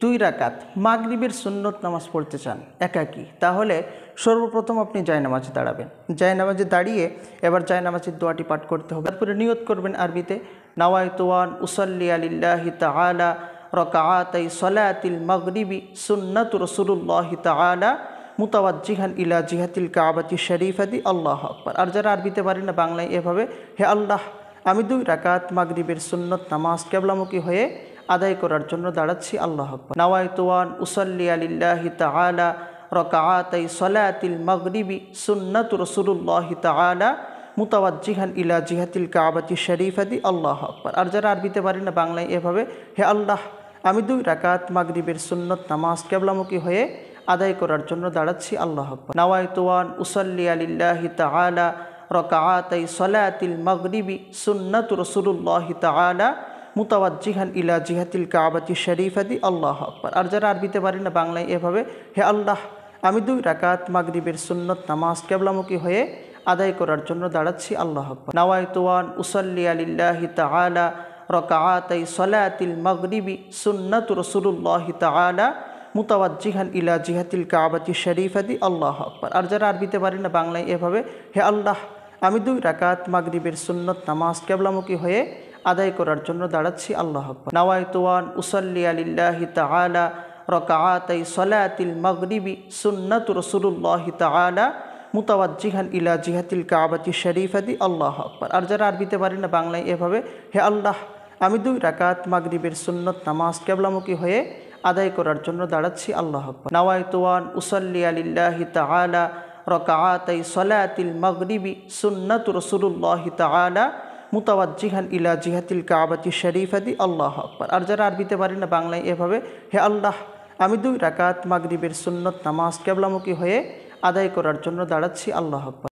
2 রাকাত মাগরিবের সুন্নত নামাজ পড়তে চান একাকী, তাহলে সর্বপ্রথম আপনি জায়নামাজে দাঁড়াবেন। জায়নামাজে দাঁড়িয়ে এবার জায়নামাজের দোয়াটি পাঠ করতে হবে। তারপরে নিয়ত করবেন আরবিতে, নাওয়াইতু আন উসাল্লি লিল্লাহি তাআলা রাকাআতাই সালাতিল মাগরিবি সুন্নাতু রাসূলুল্লাহি তাআলা মুতাওয়াজ্জিহান ইলা জিহাতিল কাবাতি শরীফাতি আল্লাহু আকবার। আর যারা আরবিতে পারেন না, বাংলায় এভাবে, হে আল্লাহ, আমি 2 রাকাত মাগরিবের সুন্নত নামাজ কিবলামুখী হয়ে আদায় করার জন্য দাঁড়াচ্ছি, আল্লাহু আকবার। নাওয়াইতু আন উসাল্লি লিল্লাহি তাআলা রাকাআতাই সালাতিল মাগরিবি সুন্নাতু রাসূলুল্লাহি তাআলা মুতাওয়াজ্জিহান ইলা জিহাতিল কাবাতি শরীফাতি আল্লাহু আকবার। আর যারা আরবিতে পারেন না, বাংলায় এভাবে, হে আল্লাহ, আমি 2 রাকাত মাগরিবের সুন্নত নামাজ কিবলামুখী হয়ে আদায় করার জন্য দাঁড়াচ্ছি, আল্লাহু আকবার। নাওয়াইতু আন উসাল্লি লিল্লাহি তাআলা রাকাআতাই সালাতিল মাগরিবি সুন্নাতু রাসূলুল্লাহি তাআলা মুতাওয়াজ্জিহান ইলা জিহাতিল কাবাতি শরীফাতি আল্লাহু আকবার। আর যারা আরবিতে পারেন না, বাংলায় এভাবে, হে আল্লাহ, আমি 2 রাকাত মাগরিবের সুন্নত নামাজ কিবলামুখী হয়ে আদায় করার জন্য দাঁড়াচ্ছি, আল্লাহু আকবার। নাওয়াইতু আন উসাল্লি লিল্লাহি তাআলা রাকাআতাই সালাতিল মাগরিবি সুন্নাতু রাসূলুল্লাহি তাআলা মুতাওয়াজ্জিহান ইলা জিহাতিল কাবাতি শরীফাতি আল্লাহু আকবার। আর যারা আরবিতে পারেন না, বাংলায় এভাবে, হে আল্লাহ, আমি 2 রাকাত মাগরিবের সুন্নত নামাজ কিবলামুখী হয়ে আদায় করার জন্য দাঁড়াচ্ছি, আল্লাহু আকবার। নাওয়াইতু আন উসাল্লি লিল্লাহি তাআলা রাকাআতাই সালাতিল মাগরিবি সুন্নাতু রাসূলুল্লাহি তাআলা মুতাওয়াজ্জিহান ইলা জিহাতিল কাবাতি শরীফাতি আল্লাহু আকবার। আর যারা আরবিতে পারেন না, বাংলায় এভাবে, হে আল্লাহ, আমি 2 রাকাত মাগরিবের সুন্নত নামাজ কিবলামুখী হয়ে আদায় করার জন্য দাঁড়াচ্ছি, আল্লাহু আকবার। নাওয়াইতু আন উসাল্লি লিল্লাহি তাআলা রাকাআতাই সালাতিল মাগরিবি সুন্নাতু রাসূলুল্লাহি তাআলা মুতাওয়াজ্জিহান ইলা জিহাতিল কাবাতি শরীফাতি আল্লাহু আকবার। আর যারা আরবিতে পারেন না, বাংলায় এভাবে, হে আল্লাহ, আমি 2 রাকাত মাগরিবের সুন্নত নামাজ কিবলামুখী হয়ে আদায় করার জন্য দাঁড়াচ্ছি, আল্লাহু আকবার।